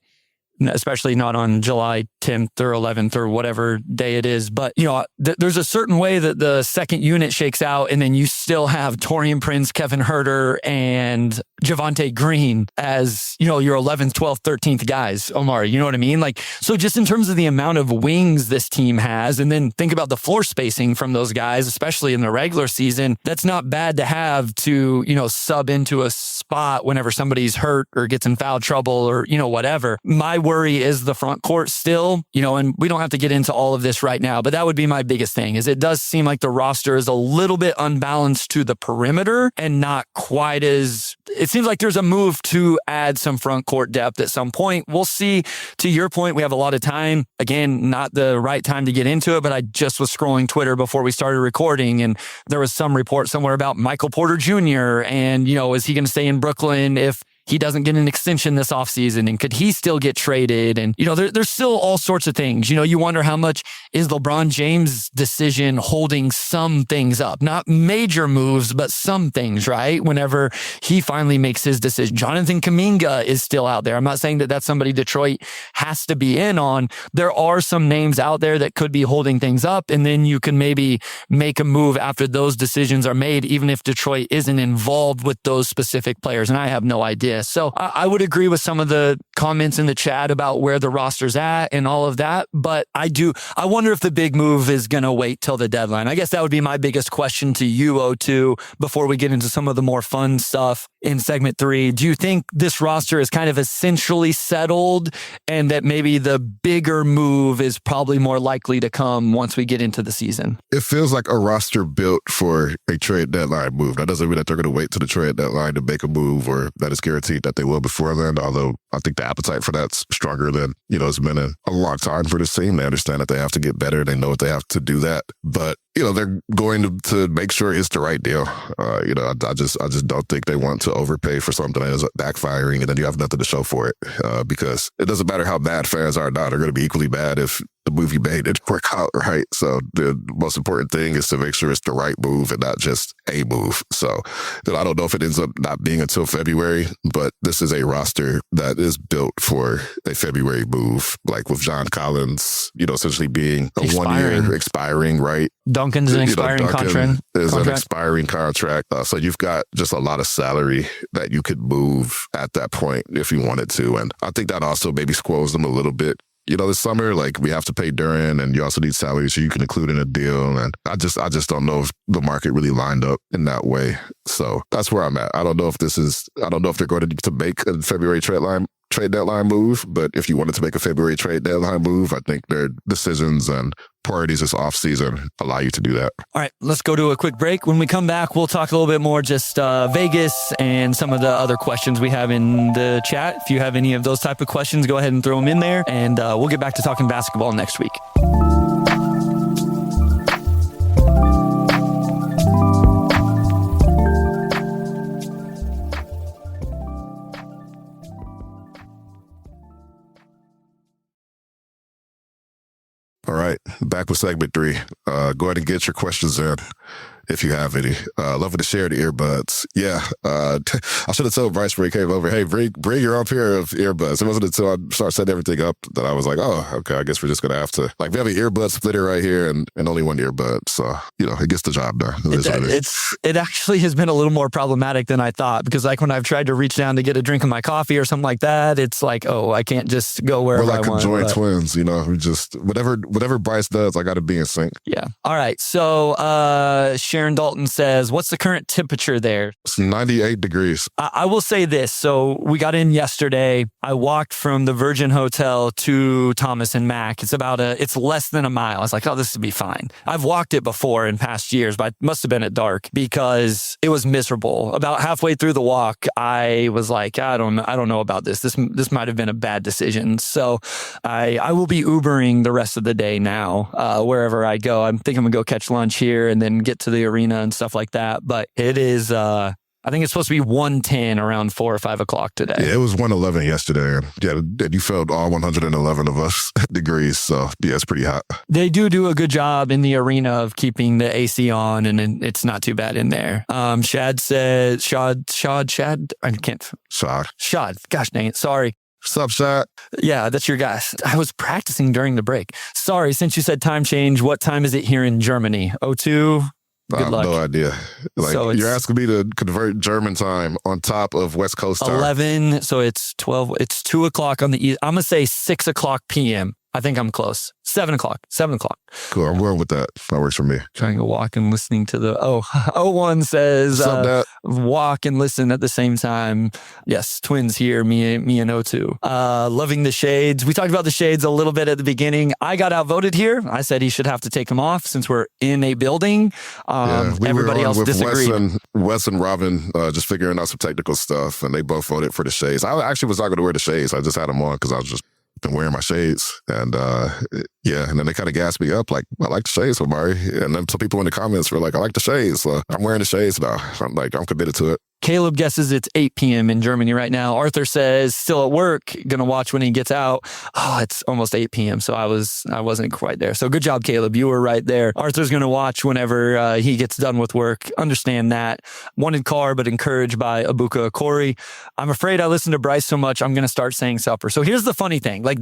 especially not on July 10th or 11th or whatever day it is. But, there's a certain way that the second unit shakes out, and then you still have Taurean Prince, Kevin Huerter, and Javonte Green as, your 11th, 12th, 13th guys, Omari. You know what I mean? So just in terms of the amount of wings this team has, and then think about the floor spacing from those guys, especially in the regular season, that's not bad to have to, sub into a spot whenever somebody's hurt or gets in foul trouble or, whatever. My worry is the front court still, and we don't have to get into all of this right now, but that would be my biggest thing is it does seem like the roster is a little bit unbalanced to the perimeter and not quite as, it seems like there's a move to add some front court depth at some point. We'll see. To your point, we have a lot of time. Again, not the right time to get into it, but I just was scrolling Twitter before we started recording, and there was some report somewhere about Michael Porter Jr. and, is he going to stay in Brooklyn if he doesn't get an extension this offseason, and could he still get traded? And, there's still all sorts of things. You wonder how much is LeBron James' decision holding some things up, not major moves, but some things, right? Whenever he finally makes his decision. Jonathan Kuminga is still out there. I'm not saying that that's somebody Detroit has to be in on. There are some names out there that could be holding things up, and then you can maybe make a move after those decisions are made, even if Detroit isn't involved with those specific players. And I have no idea. So I would agree with some of the comments in the chat about where the roster's at and all of that. But I wonder if the big move is going to wait till the deadline. I guess that would be my biggest question to you, O2, before we get into some of the more fun stuff in segment 3. Do you think this roster is kind of essentially settled and that maybe the bigger move is probably more likely to come once we get into the season? It feels like a roster built for a trade deadline move. That doesn't mean that they're going to wait to the trade deadline to make a move or that it's guaranteed that they will before then, although I think the appetite for that's stronger than, it's been a long time for this team. They understand that they have to get better. They know what they have to do that. But, they're going to make sure it's the right deal. I just don't think they want to overpay for something that is backfiring and then you have nothing to show for it because it doesn't matter how bad fans are now. They're going to be equally bad if the move you made didn't work out, right? So the most important thing is to make sure it's the right move and not just a move. So I don't know if it ends up not being until February, but this is a roster that is built for a February move, like with John Collins, essentially being a 1 year expiring, right? Duncan's an expiring contract. Is an expiring contract. So you've got just a lot of salary that you could move at that point if you wanted to. And I think that also maybe squirrels them a little bit. This summer, we have to pay Duren and you also need salary so you can include in a deal. And I just don't know if the market really lined up in that way. So that's where I'm at. I don't know if they're going to make a February trade deadline move, but if you wanted to make a February trade deadline move, I think their decisions and priorities this offseason allow you to do that. All right, let's go to a quick break. When we come back, we'll talk a little bit more just Vegas and some of the other questions we have in the chat. If you have any of those type of questions, go ahead and throw them in there, and we'll get back to talking basketball next week. All right, back with segment 3. Go ahead and get your questions in if you have any. Loving to share the earbuds. Yeah, I should have told Bryce when he came over, hey, bring your own pair of earbuds. It wasn't until I started setting everything up that I was like, oh, okay, I guess we're just going to have to, we have an earbud splitter right here and only one earbud. So, it gets the job done. It actually has been a little more problematic than I thought because when I've tried to reach down to get a drink of my coffee or something like that, it's I can't just go wherever I want. We're like conjoined twins, we just, whatever Bryce does, I got to be in sync. Yeah. All right. So, Sharon Dalton says, what's the current temperature there? It's 98 degrees. I will say this. So we got in yesterday. I walked from the Virgin Hotel to Thomas and Mack. It's less than a mile. I was like, oh, this would be fine. I've walked it before in past years, but it must have been at dark because it was miserable. About halfway through the walk, I was like, I don't know about this. This might have been a bad decision. So I will be Ubering the rest of the day now, wherever I go. I'm thinking I'm going to go catch lunch here and then get to the arena and stuff like that. But it is, I think it's supposed to be 110 around 4 or 5 o'clock today. Yeah, it was 111 yesterday. And you felt all 111 of us degrees. So yeah, it's pretty hot. They do a good job in the arena of keeping the AC on, and it's not too bad in there. Shad says, Shad. Gosh dang it. Sorry. What's up, Shot? Yeah, that's your guy. I was practicing during the break. Sorry, since you said time change, what time is it here in Germany? 02? I have no idea. Like, So you're asking me to convert German time on top of West Coast time. 11, so it's 12. It's 2 o'clock on the east. I'm going to say 6 o'clock p.m. I think I'm close. 7 o'clock. 7 o'clock. Cool. I'm going with that. That works for me. Trying to walk and listening to the... Oh, 01 says walk and listen at the same time. Yes, twins here, me and O2. Loving the shades. We talked about the shades a little bit at the beginning. I got outvoted here. I said he should have to take them off since we're in a building. Everybody else disagreed. Wes and Robin just figuring out some technical stuff, and they both voted for the shades. I actually was not going to wear the shades. I just had them on because I was just been wearing my shades, and and then they kind of gassed me up like, I like the shades, Omari. And then some people in the comments were like, I like the shades, so I'm wearing the shades now. I'm committed to it. Caleb guesses it's 8 p.m. in Germany right now. Arthur says still at work, gonna watch when he gets out. Oh, it's almost 8 p.m. So I wasn't quite there. So good job, Caleb. You were right there. Arthur's gonna watch whenever he gets done with work. Understand that. Wanted car, but encouraged by Ebuka Okorie. I'm afraid I listen to Bryce so much, I'm gonna start saying supper. So here's the funny thing. Like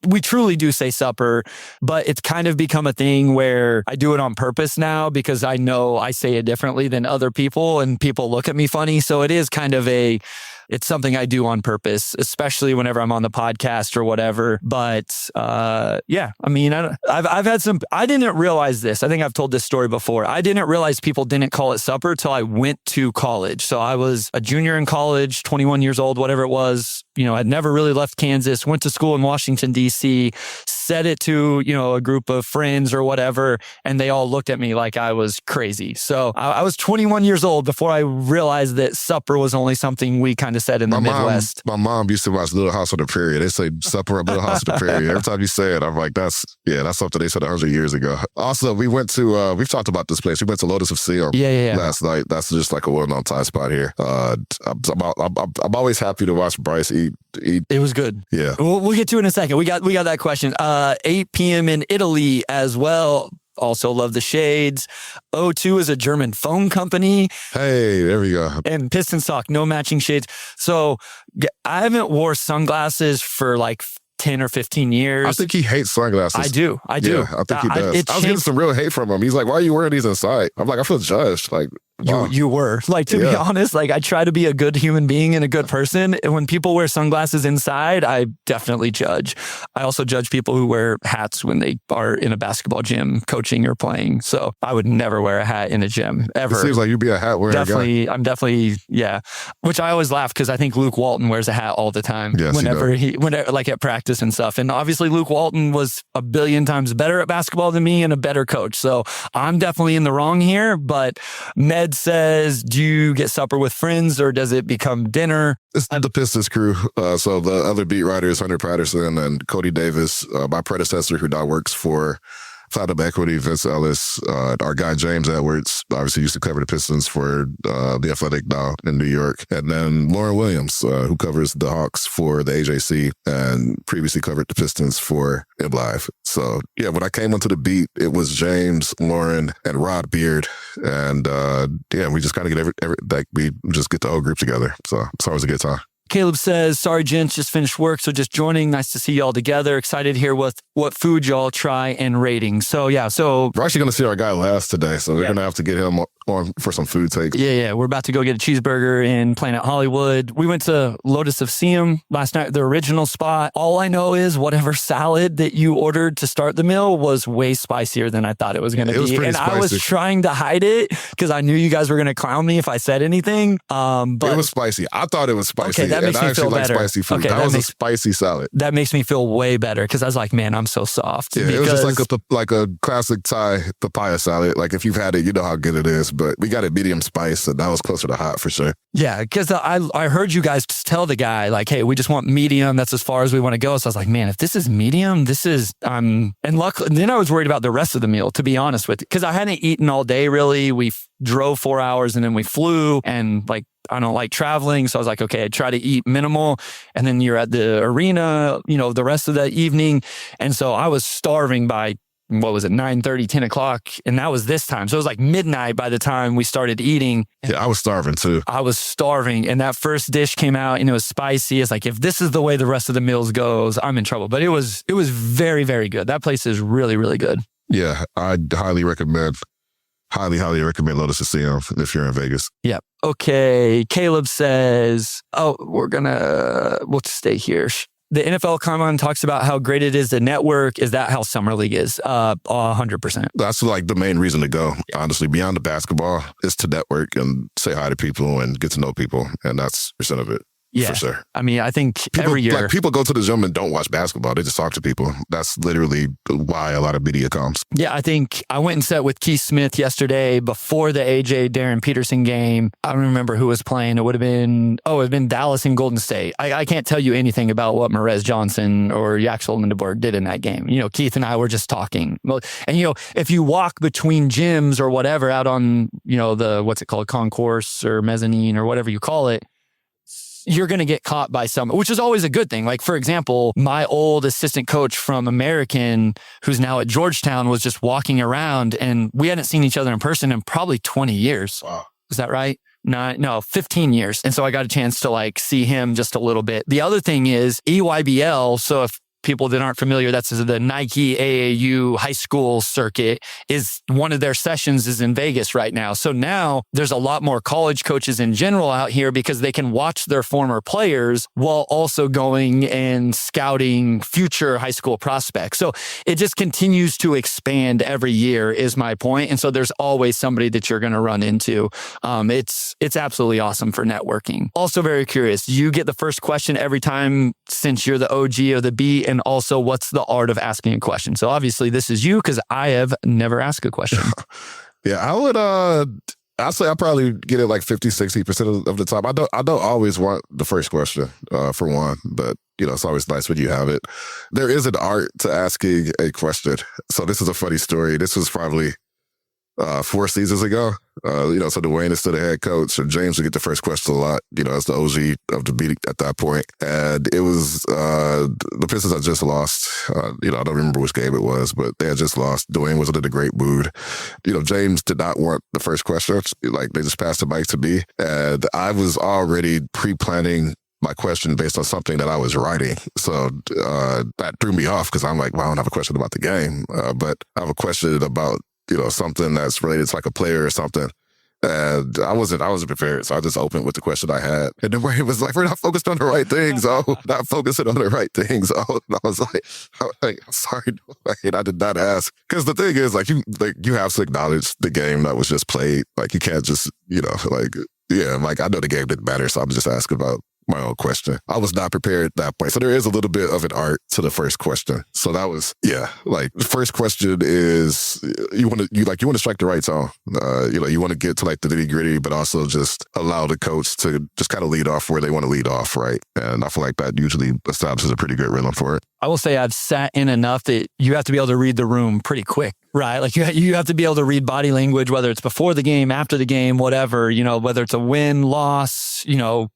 we truly do say supper, but it's kind of become a thing where I do it on purpose now because I know I say it differently than other people and people look at me funny. So it is kind of it's something I do on purpose, especially whenever I'm on the podcast or whatever. But I mean, I've had some, I didn't realize this. I think I've told this story before. I didn't realize people didn't call it supper till I went to college. So I was a junior in college, 21 years old, whatever it was. I'd never really left Kansas, went to school in Washington, D.C., said it to, a group of friends or whatever, and they all looked at me like I was crazy. So I was 21 years old before I realized that supper was only something we kind of said in the Midwest. My mom used to watch Little House on the Prairie. They say supper at Little House on the Prairie. Every time you say it, I'm like, that's something they said 100 years ago. Also, we went to, we've talked about this place. We went to Lotus of Sion last night. That's just like a well-known Thai spot here. I'm always happy to watch Bryce eat. It was good. Yeah. We'll get to it in a second. We got that question. 8 p.m. in Italy as well. Also love the shades. O2 is a German phone company. Hey, there we go. And Pistons talk, no matching shades. So I haven't wore sunglasses for like 10 or 15 years. I think he hates sunglasses. I do. Yeah, I think he does. I was getting some real hate from him. He's like, why are you wearing these inside? I'm like, I feel judged. Like, wow. You were. Like, to be honest, like I try to be a good human being and a good person. And when people wear sunglasses inside, I definitely judge. I also judge people who wear hats when they are in a basketball gym coaching or playing. So I would never wear a hat in a gym ever. It seems like you'd be a hat wearing guy. I'm definitely, Which I always laugh because I think Luke Walton wears a hat all the time. Yes, whenever like at practice and stuff. And obviously Luke Walton was a billion times better at basketball than me and a better coach. So I'm definitely in the wrong here. But Ned says, do you get supper with friends or does it become dinner? It's the Pistons crew. So the other beat writers, Hunter Patterson and Cody Davis, my predecessor who now works for Platinum Equity, Vince Ellis, our guy James Edwards, obviously used to cover the Pistons for The Athletic now in New York. And then Lauren Williams, who covers the Hawks for the AJC and previously covered the Pistons for MLive. So yeah, when I came onto the beat, it was James, Lauren, and Rod Beard. And we just kind of we just get the whole group together. So it's always a good time. Caleb says, sorry, gents, just finished work, so just joining. Nice to see y'all together. Excited to hear what food y'all try and ratings. So, we're actually going to see our guy last today, so we're going to have to get him on for some food takes. Yeah. We're about to go get a cheeseburger in Planet Hollywood. We went to Lotus of Sion last night, the original spot. All I know is whatever salad that you ordered to start the meal was way spicier than I thought it was going to be. And spicy. I was trying to hide it because I knew you guys were going to clown me if I said anything. But it was spicy. I thought it was spicy. Okay, that makes me feel better. Spicy food. Okay, that was a spicy salad. That makes me feel way better because I was like, man, I'm so soft. Yeah, it was just like a classic Thai papaya salad. Like if you've had it, you know how good it is. But we got it medium spice, and that was closer to hot for sure. Yeah, because I heard you guys tell the guy like, hey, we just want medium. That's as far as we want to go. So I was like, man, if this is medium, this is and luckily, then I was worried about the rest of the meal, to be honest with you, because I hadn't eaten all day really. We drove 4 hours and then we flew, and like I don't like traveling. So I was like, okay, I try to eat minimal. And then you're at the arena, the rest of the evening. And so I was starving by what was it, 9:30, 10 o'clock. And that was this time. So it was like midnight by the time we started eating. Yeah, I was starving too. I was starving. And that first dish came out and it was spicy. It's like, if this is the way the rest of the meals goes, I'm in trouble. But it was very, very good. That place is really, really good. Yeah, I highly recommend Lotus Casino if you're in Vegas. Yeah. Okay. Caleb says, we'll stay here. The NFL Combine talks about how great it is to network. Is that how Summer League is? 100%. That's like the main reason to go. Honestly, beyond the basketball, is to network and say hi to people and get to know people. And that's % of it. Yeah, for sure. I mean, I think people, every year... Like, people go to the gym and don't watch basketball. They just talk to people. That's literally why a lot of media comes. Yeah, I think I went and sat with Keith Smith yesterday before the AJ Darren Peterson game. I don't remember who was playing. It would have been Dallas and Golden State. I can't tell you anything about what Marez Johnson or Yaxel Lindeborg did in that game. Keith and I were just talking. And, if you walk between gyms or whatever out on, what's it called, concourse or mezzanine or whatever you call it, you're going to get caught by someone, which is always a good thing. Like, for example, my old assistant coach from American, who's now at Georgetown, was just walking around and we hadn't seen each other in person in probably 20 years. Wow. Is that right? No, 15 years. And so I got a chance to see him just a little bit. The other thing is EYBL. So if people that aren't familiar, that's the Nike AAU high school circuit, is one of their sessions is in Vegas right now. So now there's a lot more college coaches in general out here because they can watch their former players while also going and scouting future high school prospects. So it just continues to expand every year is my point. And so there's always somebody that you're going to run into. It's absolutely awesome for networking. Also very curious, you get the first question every time since you're the OG of the beat. And also, what's the art of asking a question? So obviously this is you because I have never asked a question. Yeah, I'd say I probably get it like 50-60% of the time. I don't always want the first question for one, but it's always nice when you have it. There is an art to asking a question. So this is a funny story. This was probably 4 seasons ago. So Dwayne is still the head coach, and James would get the first question a lot, as the OG of the beat at that point. And it was the Pistons had just lost. I don't remember which game it was, but they had just lost. Dwayne was in a great mood. James did not want the first question. Like, they just passed the mic to me. And I was already pre-planning my question based on something that I was writing. So that threw me off because I'm like, well, I don't have a question about the game, but I have a question about something that's related to like a player or something. And I wasn't prepared. So I just opened with the question I had. And then it was like, we're not focused on the right things. Not focusing on the right things. And I was like, I'm sorry. I did not ask. Because the thing is, you have to acknowledge the game that was just played. Like, you can't just, I know the game didn't matter. So I'm just asking about my own question. I was not prepared at that point. So there is a little bit of an art to the first question. So that was, the first question is you want to strike the right tone. You want to get to like the nitty gritty, but also just allow the coach to just kind of lead off where they want to lead off, right? And I feel like that usually establishes a pretty good rhythm for it. I will say I've sat in enough that you have to be able to read the room pretty quick, right? Like you have to be able to read body language, whether it's before the game, after the game, whatever, whether it's a win, loss,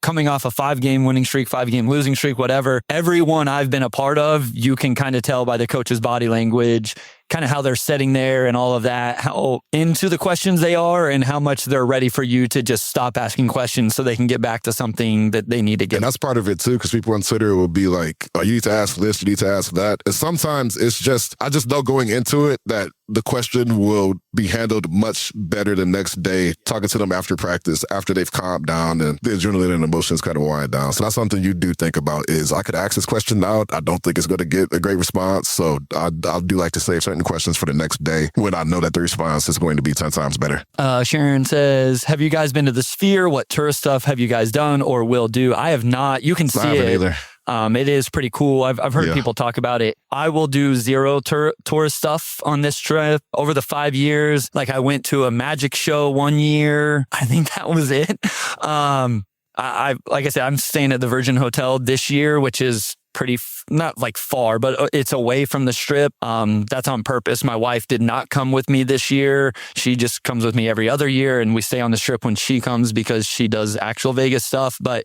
coming off a 5-game winning streak, 5-game losing streak, whatever. Everyone I've been a part of, you can kind of tell by the coach's body language, kind of how they're sitting there and all of that, how into the questions they are and how much they're ready for you to just stop asking questions so they can get back to something that they need to get. And that's part of it too, because people on Twitter will be like, oh, you need to ask this, you need to ask that. And sometimes it's just, I just know going into it that the question will be handled much better the next day, talking to them after practice, after they've calmed down and the adrenaline and emotions kind of wind down. So that's something you do think about is, I could ask this question now. I don't think it's going to get a great response. So I do like to save certain questions for the next day when I know that the response is going to be 10 times better. Sharon says, have you guys been to the Sphere? What tourist stuff have you guys done or will do? I have not. You can see it. Either. It is pretty cool. I've heard people talk about it. I will do zero tourist stuff on this trip. Over the 5 years, like I went to a magic show one year. I think that was it. Like I said, I'm staying at the Virgin Hotel this year, which is pretty, not like far, but it's away from the Strip. That's on purpose. My wife did not come with me this year. She just comes with me every other year, and we stay on the Strip when she comes because she does actual Vegas stuff. But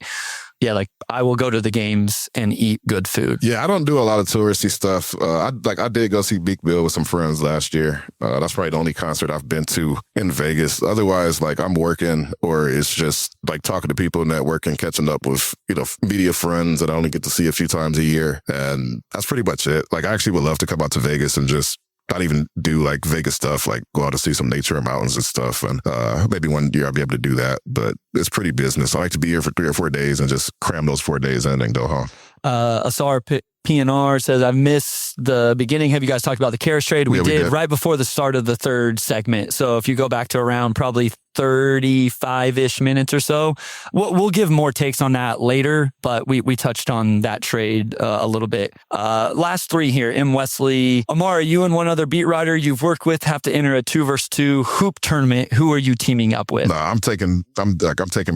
yeah, like I will go to the games and eat good food. Yeah, I don't do a lot of touristy stuff. I did go see Meek Mill with some friends last year. That's probably the only concert I've been to in Vegas. Otherwise, like I'm working or it's just like talking to people, networking, catching up with, media friends that I only get to see a few times a year. And that's pretty much it. Like I actually would love to come out to Vegas and just not even do like Vegas stuff, like go out to see some nature and mountains and stuff. And maybe one year I'll be able to do that. But it's pretty business. I like to be here for 3 or 4 days and just cram those 4 days in and go home. Asar PNR says, I missed the beginning. Have you guys talked about the Karras trade? We did right before the start of the third segment. So if you go back to around probably 35-ish minutes or so, we'll give more takes on that later, but we touched on that trade a little bit. Last 3 here. M. Wesley, Omari, you and one other beat writer you've worked with have to enter a 2-versus-2 hoop tournament. Who are you teaming up with? I'm taking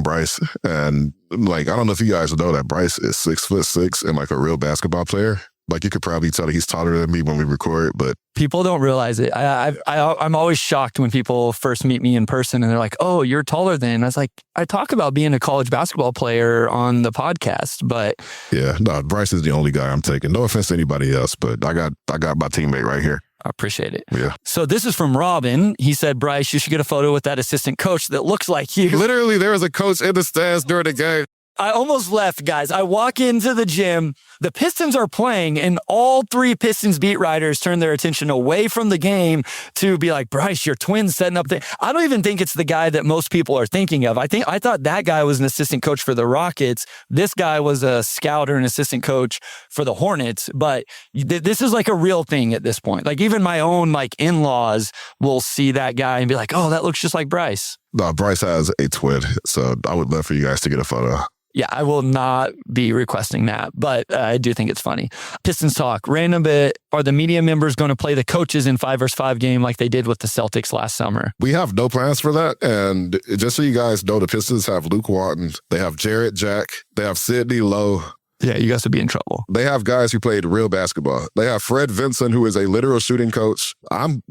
Bryce. And like, I don't know if you guys know that Bryce is 6'6" and like a real basketball player. Like you could probably tell that he's taller than me when we record, but people don't realize it. I'm always shocked when people first meet me in person and they're like, "Oh, you're taller than." I was like, I talk about being a college basketball player on the podcast, but yeah, no, Bryce is the only guy I'm taking. No offense to anybody else, but I got my teammate right here. I appreciate it. Yeah. So this is from Robin. He said, Bryce, you should get a photo with that assistant coach that looks like you. Literally, there was a coach in the stands during the game. I almost left, guys. I walk into the gym. The Pistons are playing, and all 3 Pistons beat writers turn their attention away from the game to be like, Bryce, your twin's setting up. I don't even think it's the guy that most people are thinking of. I thought that guy was an assistant coach for the Rockets. This guy was a scout or an assistant coach for the Hornets. But this is like a real thing at this point. Like even my own like in-laws will see that guy and be like, oh, that looks just like Bryce. No, Bryce has a twin, so I would love for you guys to get a photo. Yeah, I will not be requesting that, but I do think it's funny. Pistons talk. Random bit. Are the media members going to play the coaches in 5-versus-5 game like they did with the Celtics last summer? We have no plans for that. And just so you guys know, the Pistons have Luke Walton. They have Jarrett Jack. They have Sidney Lowe. Yeah, you guys would be in trouble. They have guys who played real basketball. They have Fred Vinson, who is a literal shooting coach. I am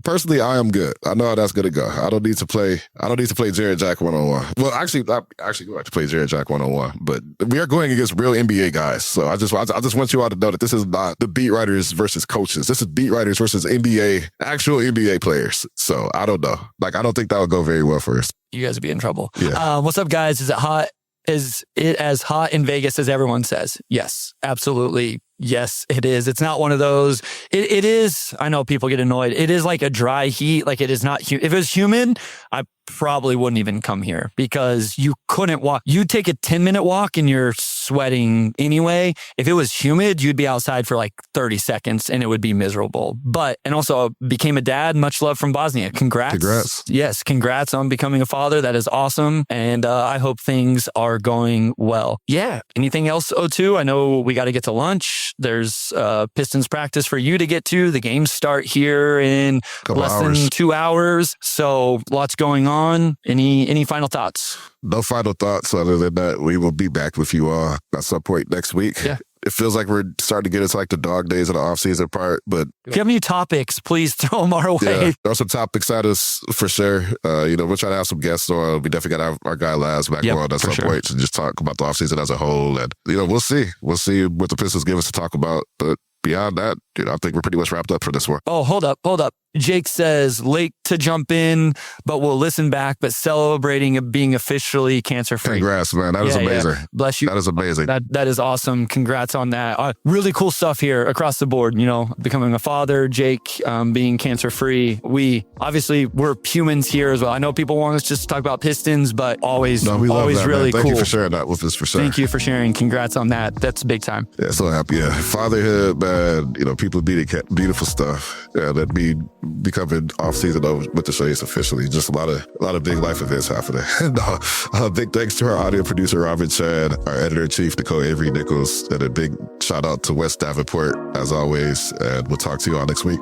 good. I know how that's going to go. I don't need to play Jarrett Jack one-on-one. Well, actually, I actually would like to play Jarrett Jack one-on-one, but we are going against real NBA guys. So I just want you all to know that this is not the beat writers versus coaches. This is beat writers versus actual NBA players. So I don't know. Like, I don't think that would go very well for us. You guys would be in trouble. Yeah. What's up, guys? Is it hot? Is it as hot in Vegas as everyone says? Yes, absolutely. Yes, it is. It's not one of those. It is. I know people get annoyed. It is like a dry heat. Like it is not. If it was humid, I probably wouldn't even come here because you couldn't walk. You'd take a 10-minute walk and you're sweating anyway. If it was humid, you'd be outside for like 30 seconds and it would be miserable. And also became a dad. Much love from Bosnia. Congrats. Yes, congrats on becoming a father. That is awesome. And I hope things are going well. Yeah. Anything else, O2? I know we got to get to lunch. There's Pistons practice for you to get to. The games start here in less than 2 hours. So lots going on. Any final thoughts? No final thoughts other than that we will be back with you all at some point next week. Yeah. It feels like we're starting to get into like the dog days of the off-season part, but if you have any topics, please throw them our way. Yeah, there are some topics at us for sure. We'll try to have some guests on. We definitely got to have our guy Laz back on at some point to just talk about the off-season as a whole. And, we'll see. We'll see what the Pistons give us to talk about. But beyond that, I think we're pretty much wrapped up for this one. Oh, hold up. Jake says, late to jump in, but we'll listen back, but celebrating being officially cancer-free. Congrats, man. That is amazing. Yeah. Bless you. That is amazing. That is awesome. Congrats on that. Really cool stuff here across the board. Becoming a father, Jake being cancer-free. We're humans here as well. I know people want us just to talk about Pistons, but always we love that, really cool. Thank you for sharing that with us, for sure. Thank you for sharing. Congrats on that. That's big time. Yeah, so happy. Yeah. Fatherhood, man. People beautiful stuff. Yeah, that be becoming off season with the Shades officially. Just a lot of big life events happening. Big thanks to our audio producer Robin Chad, our editor-in-chief Nicole Avery Nichols, and a big shout out to West Davenport as always. And we'll talk to you all next week.